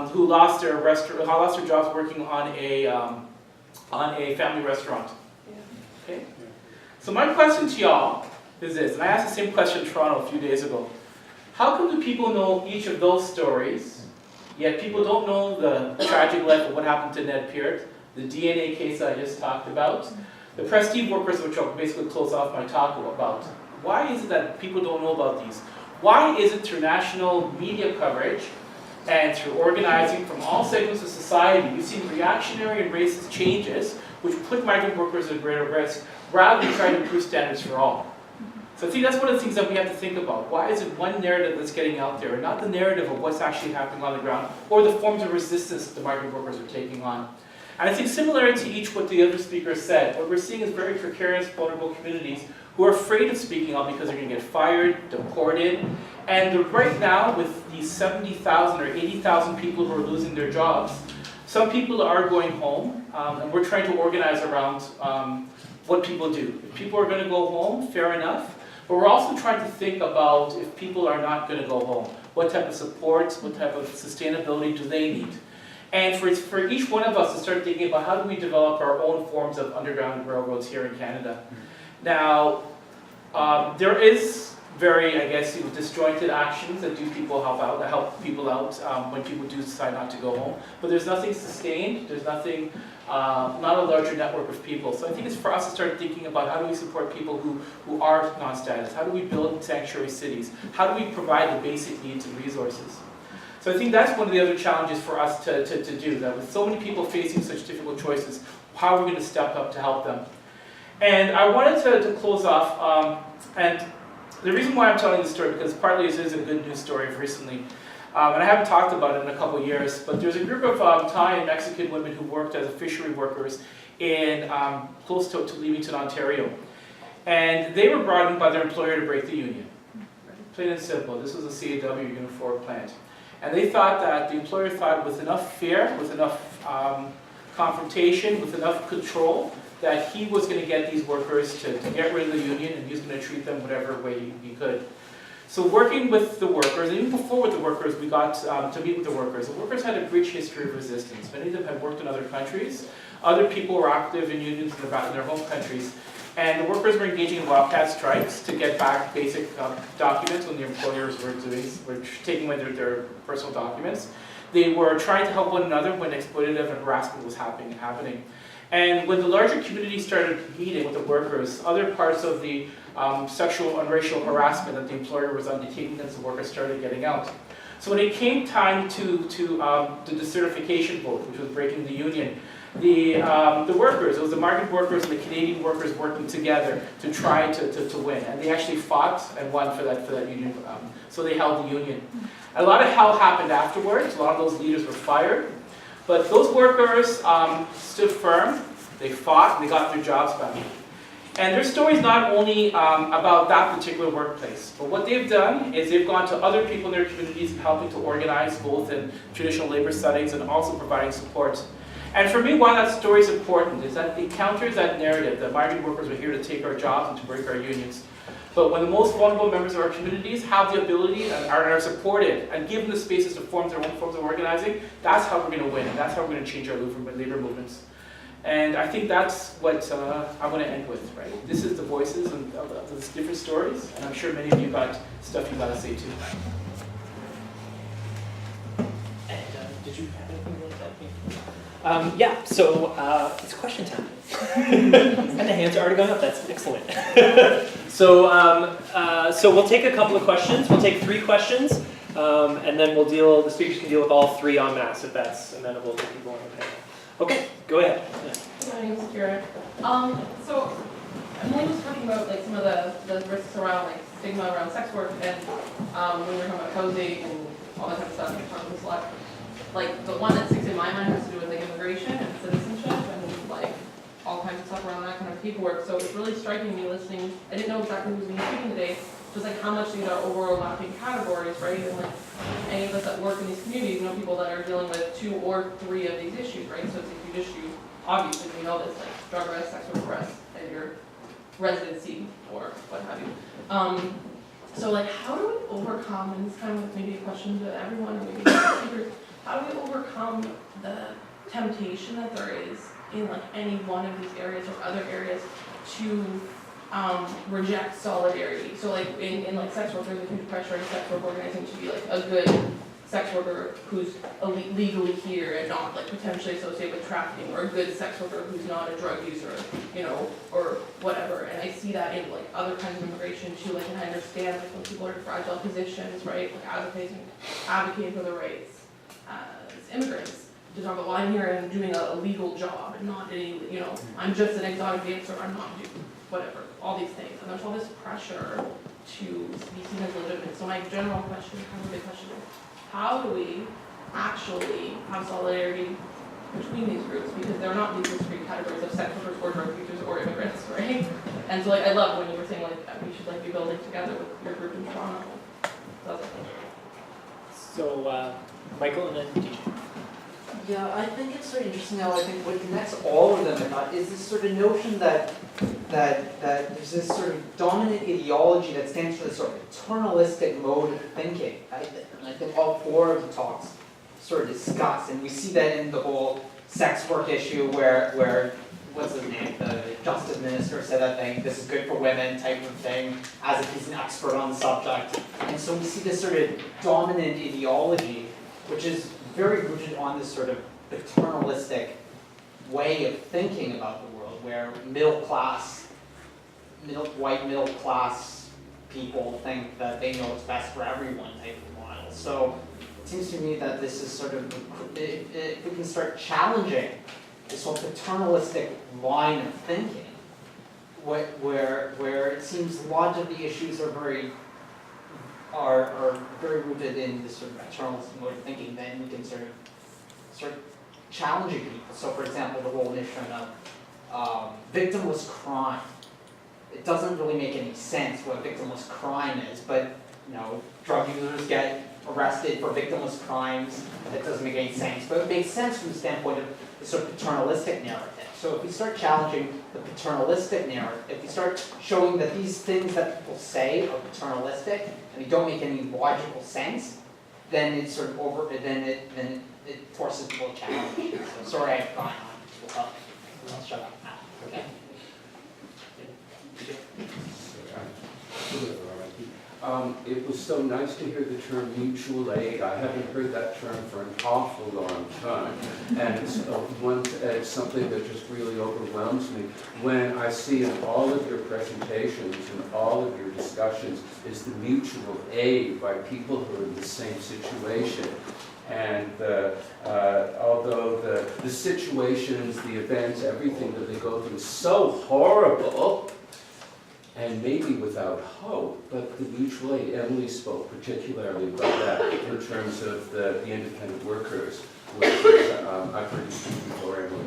who lost their jobs working on a family restaurant? Okay. So my question to y'all is this, and I asked the same question in Toronto a few days ago. How come the people know each of those stories, yet people don't know the tragic life of what happened to Ned Peart, the DNA case I just talked about, the Prestige workers, which I'll basically close off my talk about? Why is it that people don't know about these? Why is it through national media coverage and through organizing from all segments of society, we've seen reactionary and racist changes which put migrant workers at greater risk, rather than trying to improve standards for all? So I think that's one of the things that we have to think about. Why is it one narrative that's getting out there, and not the narrative of what's actually happening on the ground, or the forms of resistance that the migrant workers are taking on? And I think similar to each what the other speakers said, what we're seeing is very precarious, vulnerable communities who are afraid of speaking out because they're going to get fired, deported, and right now with these 70,000 or 80,000 people who are losing their jobs, some people are going home, and we're trying to organize around what people do. If people are going to go home, fair enough. But we're also trying to think about if people are not going to go home, what type of support, what type of sustainability do they need? And for each one of us to start thinking about how do we develop our own forms of underground railroads here in Canada. Now, there is very, I guess, disjointed actions that help people out when people do decide not to go home. But there's nothing sustained. There's nothing, not a larger network of people. So I think it's for us to start thinking about how do we support people who are non-status? How do we build sanctuary cities? How do we provide the basic needs and resources? So I think that's one of the other challenges for us to do, that with so many people facing such difficult choices, how are we going to step up to help them? And I wanted to close off, and the reason why I'm telling this story, because partly it is a good news story of recently, and I haven't talked about it in a couple of years, but there's a group of Thai and Mexican women who worked as fishery workers in close to Leamington, Ontario. And they were brought in by their employer to break the union. Plain and simple, this was a CAW Unifor plant. And they thought that, the employer thought with enough fear, with enough confrontation, with enough control, that he was going to get these workers to get rid of the union, and he was going to treat them whatever way he could. So working with the workers, and even before with the workers, we got to meet with the workers. The workers had a rich history of resistance. Many of them had worked in other countries. Other people were active in unions in their home countries. And the workers were engaging in wildcat strikes to get back basic documents when the employers were taking away their personal documents. They were trying to help one another when exploitative and harassment was happening. And when the larger community started meeting with the workers, other parts of the sexual and racial harassment that the employer was undertaking against the workers started getting out. So when it came time to the decertification vote, which was breaking the union, the workers, it was the migrant workers and the Canadian workers working together to try to win. And they actually fought and won for that union. So they held the union. A lot of hell happened afterwards. A lot of those leaders were fired. But those workers stood firm, they fought, and they got their jobs back. And their story is not only about that particular workplace, but what they've done is they've gone to other people in their communities helping to organize both in traditional labor settings and also providing support. And for me, why that story is important is that it counters that narrative that migrant workers are here to take our jobs and to break our unions. But when the most vulnerable members of our communities have the ability and are supported and given the spaces to form their own forms of organizing, that's how we're going to win, and that's how we're going to change our labor movements. And I think that's what I want to end with, right? This is the voices of these different stories, and I'm sure many of you got stuff you got to say too. And did you have anything you wanted to add? Yeah, so it's question time. And the hands are already going up, that's excellent. So we'll take a couple of questions. We'll take 3 questions, and then the speakers can deal with all 3 en masse if that's amenable to people on the panel. Okay, go ahead. My name is Kira. So Emily was talking about like some of the risks around like stigma around sex work, and when we were talking about housing and all that kind of stuff, we talked about this a lot. Like the one that sticks in my mind has to do with like immigration and citizenship and like all kinds of stuff around that kind of paperwork. So it's really striking me listening. I didn't know exactly who was going to be speaking today, just like how much these are overlapping categories, right? And like any of us that work in these communities know people that are dealing with 2 or 3 of these issues, right? So it's a huge issue. Obviously, we know this, like drug arrest, sex work arrest, and your residency or what have you. So like, how do we overcome, and this kind of maybe a question to everyone, or maybe the speakers, how do we overcome the temptation that there is in like any one of these areas or other areas to reject solidarity? So like in like sex work, there's a huge pressure in sex work organizing to be like a good sex worker who's legally here and not like potentially associated with trafficking, or a good sex worker who's not a drug user, you know, or whatever. And I see that in like other kinds of immigration too, like, and I understand like when people are in fragile positions, right, like advocating for their rights as immigrants, to talk about, well, I'm here and doing a legal job and not any, you know, I'm just an exotic dancer, I'm not doing whatever, all these things. And there's all this pressure to be seen as legitimate. So my general question, kind of a big question is, how do we actually have solidarity between these groups? Because they're not these discrete categories of sex workers or drug users or immigrants, right? And so like, I love when you were saying like, we should like be building together with your group in Toronto. That's it. So, Michael and then DJ. Yeah, I think it's sort of interesting how I think what connects all of them is this sort of notion that there's this sort of dominant ideology that stands for this sort of paternalistic mode of thinking. I think all 4 of the talks sort of discuss, and we see that in the whole sex work issue where what's his name, the justice minister said that thing, this is good for women type of thing, as if he's an expert on the subject. And so we see this sort of dominant ideology, which is very rooted on this sort of paternalistic way of thinking about the world, where white middle class people think that they know what's best for everyone type of model. So it seems to me that this is sort of, if we can start challenging this whole paternalistic line of thinking, where it seems a lot of the issues are very rooted in this sort of paternalistic mode of thinking, then we can sort of challenging people. So for example, the whole notion of victimless crime. It doesn't really make any sense what victimless crime is, but you know, drug users get arrested for victimless crimes. That doesn't make any sense, but it makes sense from the standpoint of the sort of paternalistic narrative. So if we start challenging the paternalistic narrative, if we start showing that these things that people say are paternalistic and they don't make any logical sense, then it's sort of then it forces people to challenge. So sorry I've gone on. I'll shut up now. Okay. It was so nice to hear the term mutual aid. I haven't heard that term for an awful long time. And it's something that just really overwhelms me. When I see in all of your presentations and all of your discussions is the mutual aid by people who are in the same situation. And although the situations, the events, everything that they go through is so horrible, and maybe without hope, but the mutual aid, Emily spoke particularly about that in terms of the independent workers, which is, I've heard you speak before, Emily,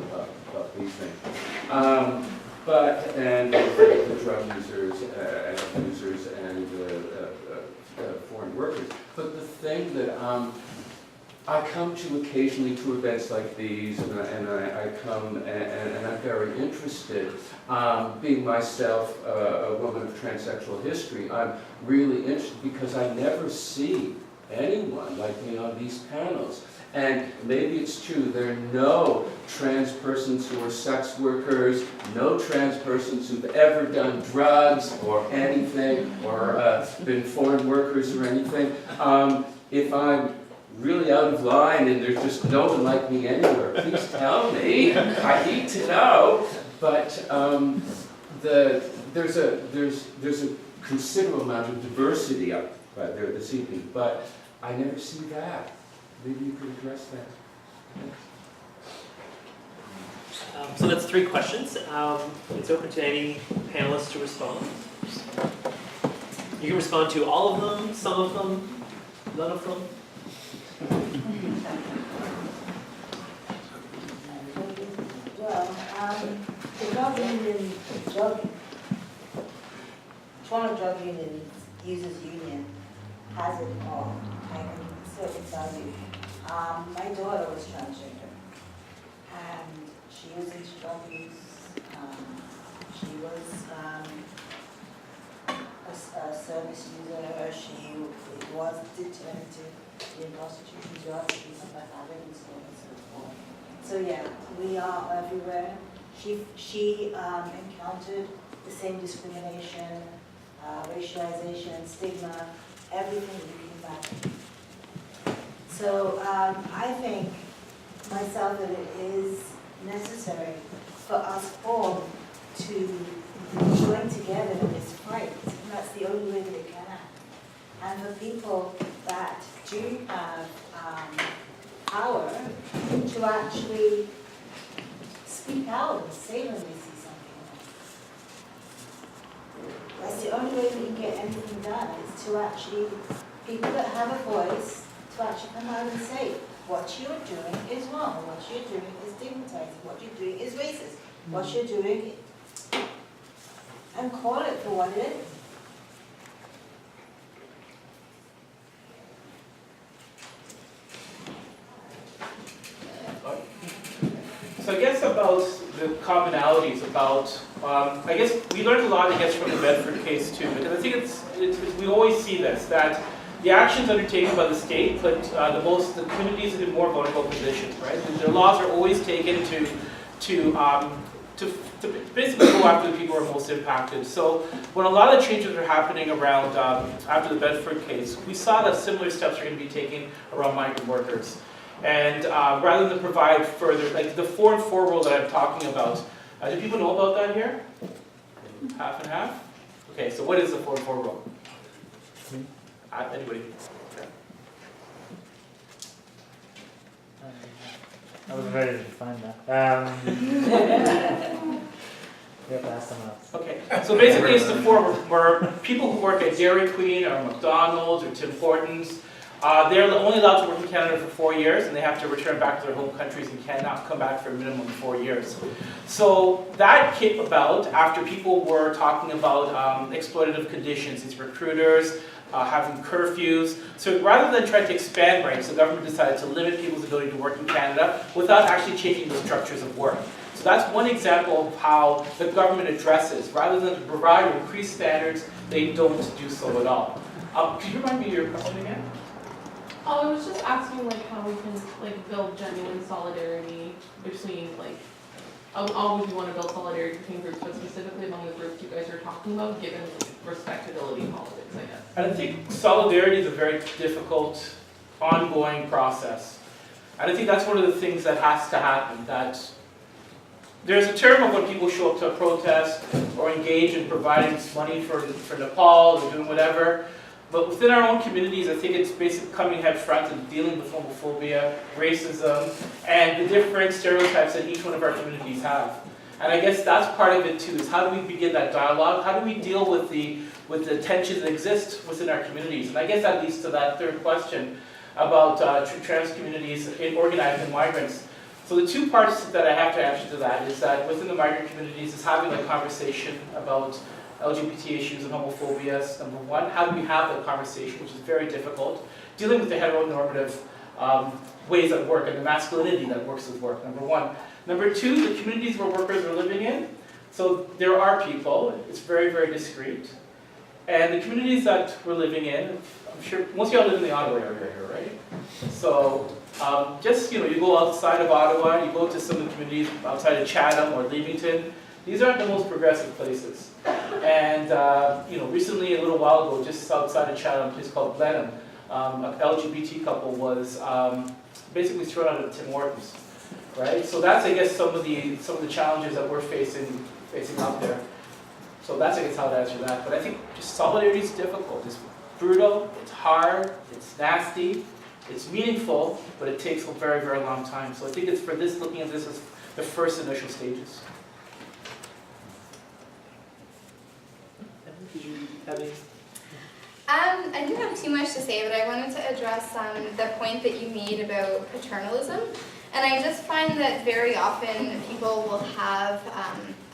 about these things. And the drug users and abusers and foreign workers. But the thing that I come to occasionally to events like these, and I come and I'm very interested. Being myself a woman of transsexual history, I'm really interested because I never see anyone like me on these panels. And maybe it's true, there are no trans persons who are sex workers, no trans persons who've ever done drugs or anything, or been foreign workers or anything. If I'm really out of line and there's just no one like me anywhere, please tell me. I need to know. But there's a considerable amount of diversity up right there this evening, but I never see that. Maybe you could address that. So that's 3 questions. It's open to any panelists to respond. You can respond to all of them, some of them, none of them. Well, the drug union, Toronto Drug Union Users Union has it all. I can certainly tell you. My daughter was transgender, and she was into drug use. She was a service user. She was determined to be in prostitution, drugs, things like that, and so on and so forth. So yeah, we are everywhere. She encountered the same discrimination, racialization, stigma, everything that you can imagine. So I think myself that it is necessary for us all to join together in this fight. And that's the only way that it can happen. And for people that do have power to actually speak out and say when they see something wrong. That's the only way we can get anything done, is to actually, people that have a voice, to actually come out and say, what you're doing is wrong, what you're doing is stigmatizing, what you're doing is racist, what you're doing, and call it for what it is. So I guess about the commonalities, about, I guess we learned a lot, I guess, from the Bedford case too, because I think we always see this, that the actions undertaken by the state put the communities in more vulnerable positions, right? Their laws are always taken to basically go after the people who are most impacted. So when a lot of changes are happening around, after the Bedford case, we saw that similar steps are going to be taken around migrant workers. And rather than provide further, like the 4 and 4 rule that I'm talking about, do people know about that here? Half and half? Okay, so what is the 4 and 4 rule? Anybody? Okay. I wasn't ready to find that. You have to ask someone else. Okay, so basically it's the 4 where people who work at Dairy Queen or McDonald's or Tim Hortons, they're only allowed to work in Canada for 4 years, and they have to return back to their home countries and cannot come back for a minimum of 4 years. So that came about after people were talking about exploitative conditions, these recruiters, having curfews. So rather than trying to expand rights, the government decided to limit people's ability to work in Canada without actually changing the structures of work. So that's one example of how the government addresses. Rather than to provide or increase standards, they don't do so at all. Could you remind me your question again? Oh, I was just asking like how we can like build genuine solidarity between like, always we want to build solidarity between groups, but specifically among the groups you guys are talking about, given respectability politics, I guess. And I think solidarity is a very difficult, ongoing process. And I think that's one of the things that has to happen, that there's a term of when people show up to a protest or engage in providing money for Nepal or doing whatever. But within our own communities, I think it's basically coming head front and dealing with homophobia, racism, and the different stereotypes that each one of our communities have. And I guess that's part of it too, is how do we begin that dialogue? How do we deal with the tensions that exist within our communities? And I guess that leads to that third question about trans communities in organizing migrants. So the 2 parts that I have to answer to that is that within the migrant communities is having a conversation about LGBT issues and homophobia, number 1. How do we have that conversation, which is very difficult? Dealing with the heteronormative ways that work and the masculinity that works with work, number 1. Number 2, the communities where workers are living in. So there are people, it's very, very discreet. And the communities that we're living in, I'm sure, most of y'all live in the Ottawa area here, right? So just, you go outside of Ottawa, you go to some of the communities outside of Chatham or Leamington. These aren't the most progressive places. And recently, a little while ago, just outside of Chatham, a place called Blenheim, an LGBT couple was basically thrown out of Tim Hortons, right? So that's, I guess, some of the challenges that we're facing out there. So that's, I guess, how to answer that. But I think just solidarity is difficult. It's brutal, it's hard, it's nasty, it's meaningful, but it takes a very, very long time. So I think it's for this, looking at this as the first initial stages. Did you have any? I didn't have too much to say, but I wanted to address the point that you made about paternalism And I just find that very often people will have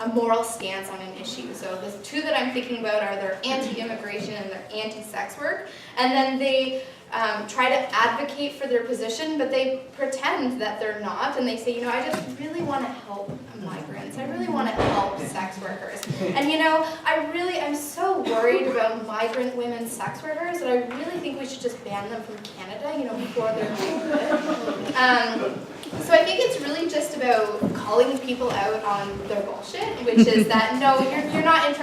a moral stance on an issue. So the two that I'm thinking about are they're anti-immigration and they're anti-sex work. And then they try to advocate for their position, but they pretend that they're not. And they say, you know, I just really want to help migrants. I really want to help sex workers. And you know, I'm so worried about migrant women sex workers that I really think we should just ban them from Canada, you know, before they're good. So I think it's really just about calling people out on their bullshit, which is that, no, you're not interested